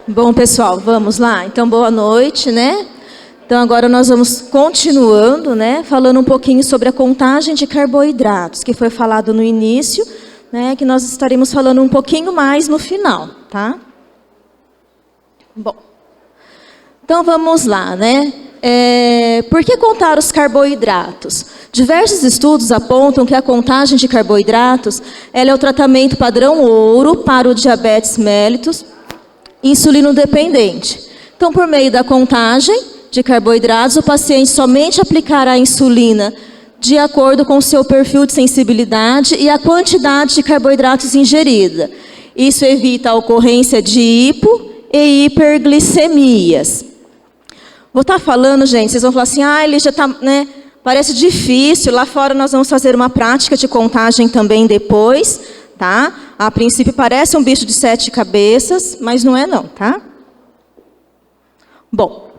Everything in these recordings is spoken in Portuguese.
Bom, pessoal, vamos lá. Então, boa noite, né? Então, agora nós vamos continuando, né? Falando um pouquinho sobre a contagem de carboidratos, que foi falado no início, né? Que nós estaremos falando um pouquinho mais no final, tá? Bom, então vamos lá, né? Por que contar os carboidratos? Diversos estudos apontam que a contagem de carboidratos ela é o tratamento padrão ouro para o diabetes mellitus insulino dependente. Então, por meio da contagem de carboidratos, o paciente somente aplicará a insulina de acordo com o seu perfil de sensibilidade e a quantidade de carboidratos ingerida. Isso evita a ocorrência de hipo e hiperglicemias. Vou estar falando, gente, vocês vão falar assim, ele já está, né? Parece difícil, lá fora nós vamos fazer uma prática de contagem também depois, tá? A princípio parece um bicho de 7 cabeças, mas não é não, tá? Bom,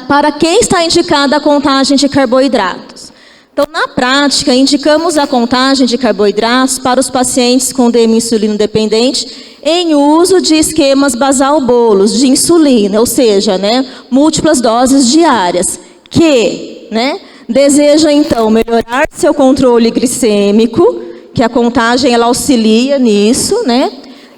para quem está indicada a contagem de carboidratos? Então, na prática, indicamos a contagem de carboidratos para os pacientes com DM insulino dependente em uso de esquemas basal-bolos de insulina, ou seja, né, múltiplas doses diárias, que, né, desejam, então, melhorar seu controle glicêmico, que a contagem ela auxilia nisso, né?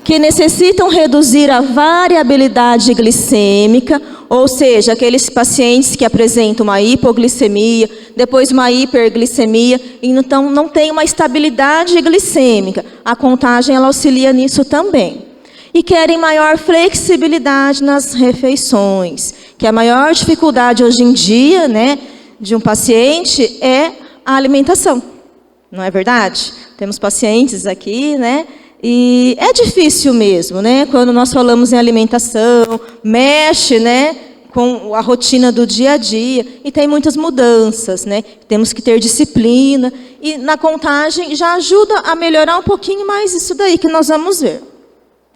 Que necessitam reduzir a variabilidade glicêmica, ou seja, aqueles pacientes que apresentam uma hipoglicemia, depois uma hiperglicemia, e então não tem uma estabilidade glicêmica. A contagem ela auxilia nisso também. E querem maior flexibilidade nas refeições, que a maior dificuldade hoje em dia, né, de um paciente é a alimentação. Não é verdade? Temos pacientes aqui, né? E é difícil mesmo, né? Quando nós falamos em alimentação, mexe, né, com a rotina do dia a dia e tem muitas mudanças, né? Temos que ter disciplina e na contagem já ajuda a melhorar um pouquinho mais isso daí que nós vamos ver.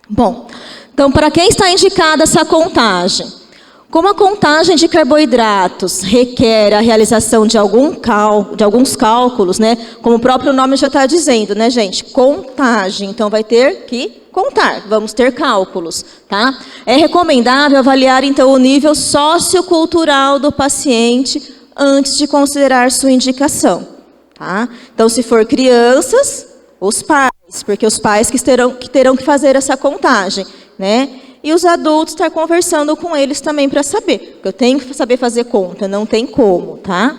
Bom, então para quem está indicada essa contagem? Como a contagem de carboidratos requer a realização de alguns cálculos, né? Como o próprio nome já está dizendo, né, gente? Contagem. Então, vai ter que contar. Vamos ter cálculos, tá? É recomendável avaliar, então, o nível sociocultural do paciente antes de considerar sua indicação, tá? Então, se for crianças, os pais, porque os pais que terão que fazer essa contagem, né? E os adultos estar conversando com eles também para saber. Eu tenho que saber fazer conta, não tem como, tá?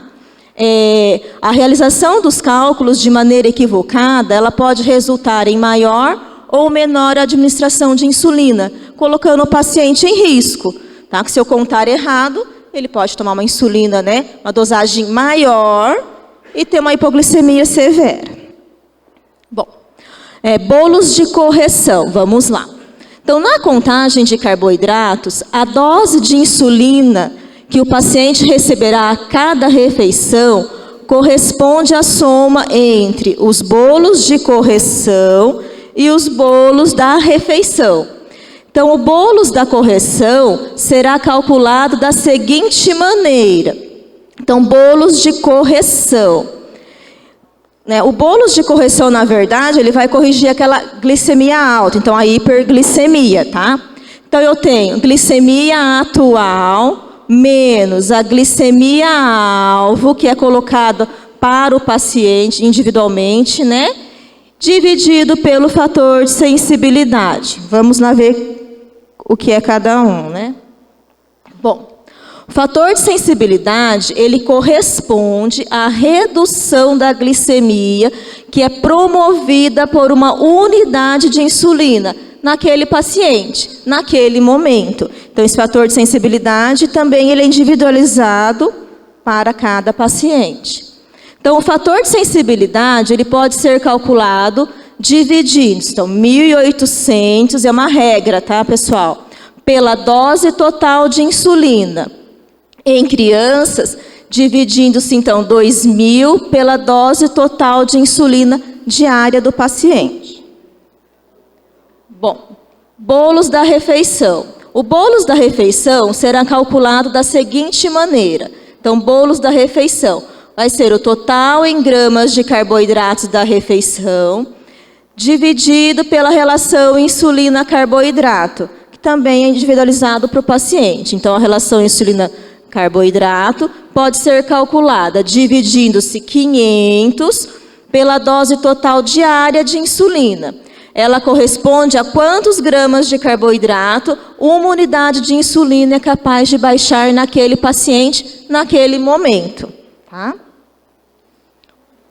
A realização dos cálculos de maneira equivocada, ela pode resultar em maior ou menor administração de insulina, colocando o paciente em risco, tá? Que se eu contar errado, ele pode tomar uma insulina, né? Uma dosagem maior e ter uma hipoglicemia severa. Bom, bolos de correção, vamos lá. Então, na contagem de carboidratos, a dose de insulina que o paciente receberá a cada refeição corresponde à soma entre os bolos de correção e os bolos da refeição. Então, o bolos da correção será calculado da seguinte maneira. Então, bolos de correção. O bolos de correção, na verdade, ele vai corrigir aquela glicemia alta, então a hiperglicemia, tá? Então eu tenho glicemia atual menos a glicemia alvo, que é colocada para o paciente individualmente, né? Dividido pelo fator de sensibilidade. Vamos lá ver o que é cada um, né? Bom. O fator de sensibilidade, ele corresponde à redução da glicemia que é promovida por uma unidade de insulina naquele paciente, naquele momento. Então, esse fator de sensibilidade também ele é individualizado para cada paciente. Então, o fator de sensibilidade, ele pode ser calculado dividindo, então, 1.800 é uma regra, tá, pessoal? Pela dose total de insulina. Em crianças, dividindo-se, então, 2.000 pela dose total de insulina diária do paciente. Bom, bolos da refeição. O bolos da refeição será calculado da seguinte maneira. Então, bolos da refeição vai ser o total em gramas de carboidratos da refeição, dividido pela relação insulina-carboidrato, também é individualizado para o paciente. Então, a relação insulina-carboidrato pode ser calculada dividindo-se 500 pela dose total diária de insulina. Ela corresponde a quantos gramas de carboidrato uma unidade de insulina é capaz de baixar naquele paciente, naquele momento. Tá?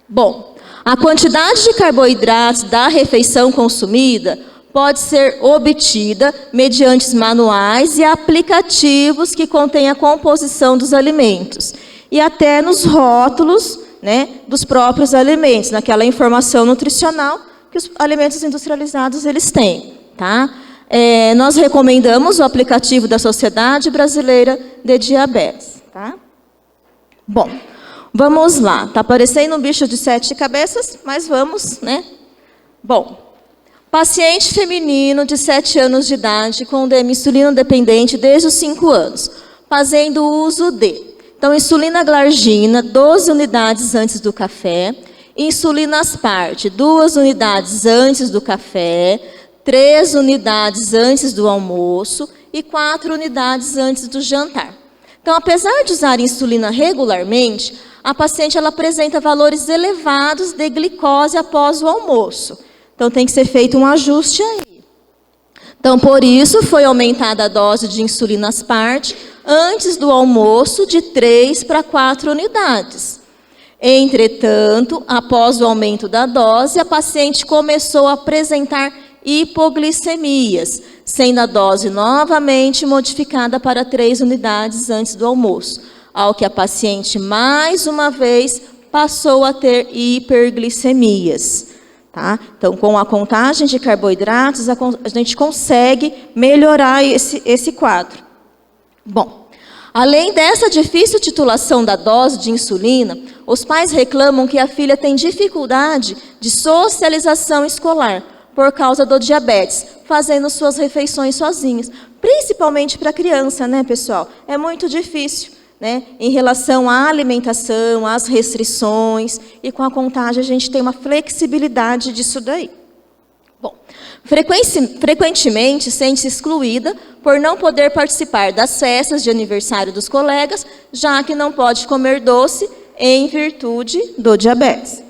Bom, a quantidade de carboidratos da refeição consumida pode ser obtida mediante manuais e aplicativos que contêm a composição dos alimentos. E até nos rótulos, né, dos próprios alimentos, naquela informação nutricional que os alimentos industrializados eles têm. Tá? Nós recomendamos o aplicativo da Sociedade Brasileira de Diabetes. Tá? Bom, vamos lá. Está parecendo um bicho de 7 cabeças, mas vamos, né? Bom, paciente feminino de 7 anos de idade com DM insulino dependente desde os 5 anos, fazendo uso de, então, insulina glargina, 12 unidades antes do café, insulina asparte, 2 unidades antes do café, 3 unidades antes do almoço e 4 unidades antes do jantar. Então, apesar de usar insulina regularmente, a paciente ela apresenta valores elevados de glicose após o almoço. Então, tem que ser feito um ajuste aí. Então, por isso, foi aumentada a dose de insulina asparte antes do almoço de 3 para 4 unidades. Entretanto, após o aumento da dose, a paciente começou a apresentar hipoglicemias, sendo a dose novamente modificada para 3 unidades antes do almoço, ao que a paciente, mais uma vez, passou a ter hiperglicemias. Tá? Então, com a contagem de carboidratos, a gente consegue melhorar esse quadro. Bom, além dessa difícil titulação da dose de insulina, os pais reclamam que a filha tem dificuldade de socialização escolar por causa do diabetes, fazendo suas refeições sozinhas. Principalmente para a criança, né, pessoal? É muito difícil, né, em relação à alimentação, às restrições, e com a contagem a gente tem uma flexibilidade disso daí. Bom, frequentemente sente-se excluída por não poder participar das festas de aniversário dos colegas, já que não pode comer doce em virtude do diabetes.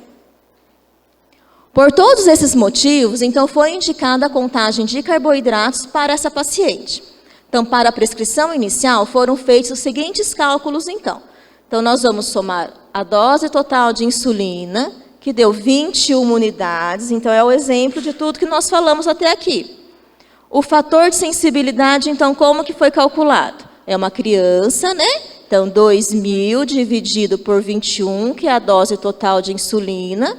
Por todos esses motivos, então, foi indicada a contagem de carboidratos para essa paciente. Então, para a prescrição inicial, foram feitos os seguintes cálculos, então. Então, nós vamos somar a dose total de insulina, que deu 21 unidades. Então, é o exemplo de tudo que nós falamos até aqui. O fator de sensibilidade, então, como que foi calculado? É uma criança, né? Então, 2.000 dividido por 21, que é a dose total de insulina,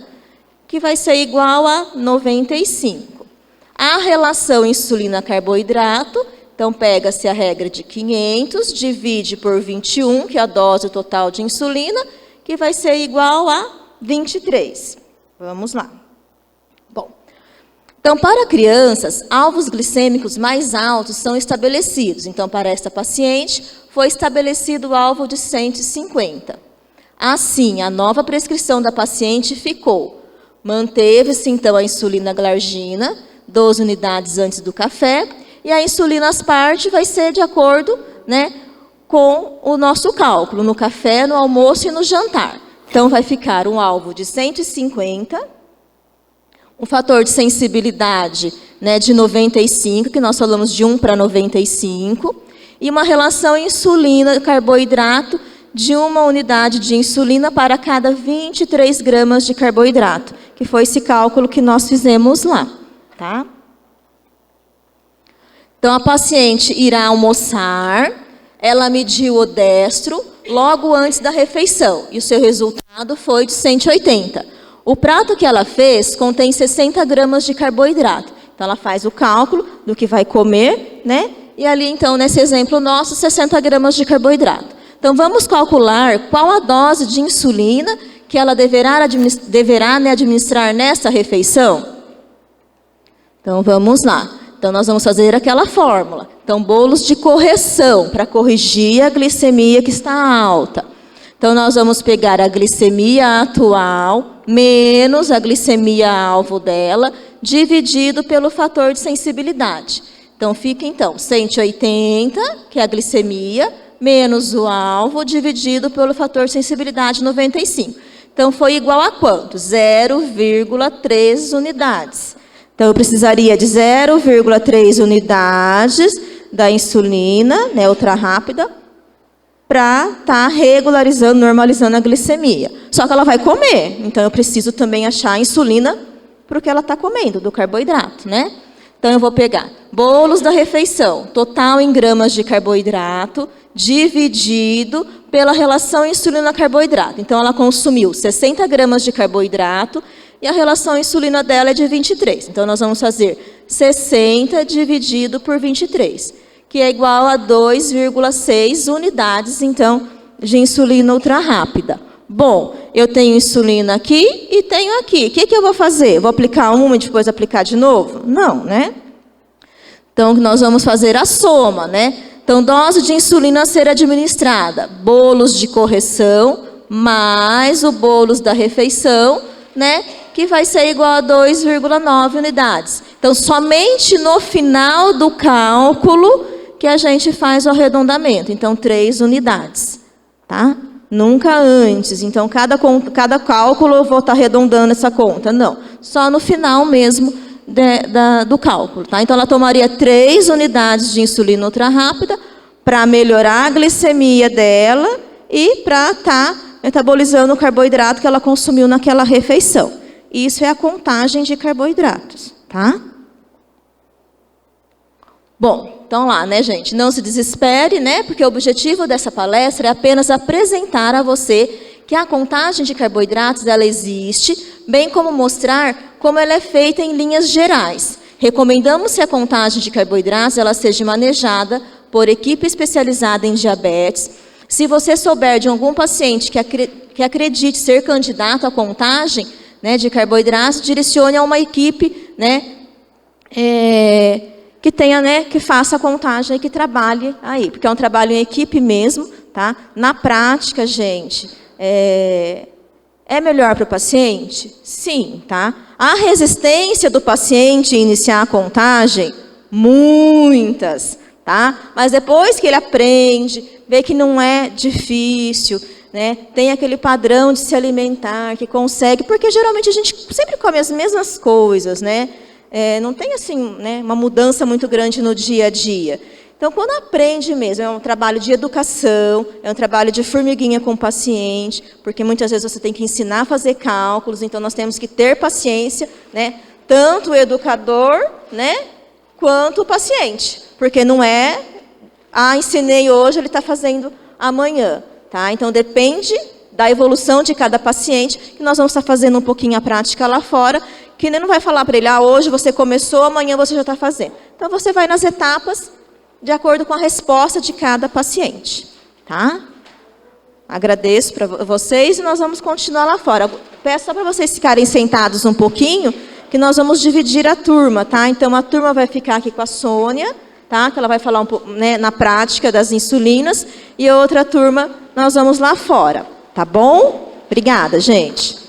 que vai ser igual a 95. A relação insulina-carboidrato, então, pega-se a regra de 500, divide por 21, que é a dose total de insulina, que vai ser igual a 23. Vamos lá. Bom, então, para crianças, alvos glicêmicos mais altos são estabelecidos. Então, para esta paciente, foi estabelecido o alvo de 150. Assim, a nova prescrição da paciente ficou. Manteve-se, então, a insulina glargina, 12 unidades antes do café, e a insulina asparte vai ser de acordo, né, com o nosso cálculo, no café, no almoço e no jantar. Então, vai ficar um alvo de 150, um fator de sensibilidade, né, de 95, que nós falamos de 1 para 95, e uma relação insulina-carboidrato de 1 unidade de insulina para cada 23 gramas de carboidrato, que foi esse cálculo que nós fizemos lá, tá? Então, a paciente irá almoçar, ela mediu o destro logo antes da refeição, e o seu resultado foi de 180. O prato que ela fez contém 60 gramas de carboidrato. Então, ela faz o cálculo do que vai comer, né? E ali, então, nesse exemplo nosso, 60 gramas de carboidrato. Então, vamos calcular qual a dose de insulina que ela deverá administrar nessa refeição? Então, vamos lá. Então, nós vamos fazer aquela fórmula. Então, bolos de correção, para corrigir a glicemia que está alta. Então, nós vamos pegar a glicemia atual, menos a glicemia alvo dela, dividido pelo fator de sensibilidade. Então, fica, 180, que é a glicemia, menos o alvo, dividido pelo fator sensibilidade 95. Então, foi igual a quanto? 0,3 unidades. Então, eu precisaria de 0,3 unidades da insulina, né, ultra rápida, para estar regularizando, normalizando a glicemia. Só que ela vai comer, então eu preciso também achar a insulina para o que ela está comendo, do carboidrato, né? Então, eu vou pegar bolos da refeição, total em gramas de carboidrato, dividido pela relação insulina-carboidrato. Então, ela consumiu 60 gramas de carboidrato e a relação insulina dela é de 23. Então, nós vamos fazer 60 dividido por 23, que é igual a 2,6 unidades, então, de insulina ultra rápida. Bom, eu tenho insulina aqui e tenho aqui. O que eu vou fazer? Vou aplicar uma e depois aplicar de novo? Não, né? Então, nós vamos fazer a soma, né? Então, dose de insulina a ser administrada, bolos de correção, mais o bolos da refeição, né? Que vai ser igual a 2,9 unidades. Então, somente no final do cálculo que a gente faz o arredondamento. Então, 3 unidades, tá? Nunca antes. Então, cada cálculo eu vou estar arredondando essa conta. Não, só no final mesmo do cálculo, tá? Então, ela tomaria 3 unidades de insulina ultra rápida para melhorar a glicemia dela e para estar metabolizando o carboidrato que ela consumiu naquela refeição. Isso é a contagem de carboidratos, tá? Bom, então lá, né, gente? Não se desespere, né? Porque o objetivo dessa palestra é apenas apresentar a você que a contagem de carboidratos, ela existe, bem como mostrar como ela é feita em linhas gerais. Recomendamos que a contagem de carboidratos, ela seja manejada por equipe especializada em diabetes. Se você souber de algum paciente que acredite ser candidato à contagem, né, de carboidratos, direcione a uma equipe, né, que tenha, né, que faça a contagem e que trabalhe aí, porque é um trabalho em equipe mesmo, tá? Na prática, gente, é melhor para o paciente? Sim, tá? A resistência do paciente em iniciar a contagem? Muitas, tá? Mas depois que ele aprende, vê que não é difícil, né? Tem aquele padrão de se alimentar, que consegue, porque geralmente a gente sempre come as mesmas coisas, né? Não tem assim, né, uma mudança muito grande no dia a dia. Então, quando aprende mesmo, é um trabalho de educação, é um trabalho de formiguinha com o paciente, porque muitas vezes você tem que ensinar a fazer cálculos, então nós temos que ter paciência, né, tanto o educador, né, quanto o paciente, porque não é, ensinei hoje, ele está fazendo amanhã, tá? Então, depende da evolução de cada paciente, que nós vamos estar fazendo um pouquinho a prática lá fora, que nem não vai falar para ele, hoje você começou, amanhã você já está fazendo. Então, você vai nas etapas de acordo com a resposta de cada paciente, tá? Agradeço para vocês e nós vamos continuar lá fora. Peço só para vocês ficarem sentados um pouquinho, que nós vamos dividir a turma, tá? Então, a turma vai ficar aqui com a Sônia, tá? Que ela vai falar um pouco, né, na prática das insulinas, e a outra turma nós vamos lá fora, tá bom? Obrigada, gente.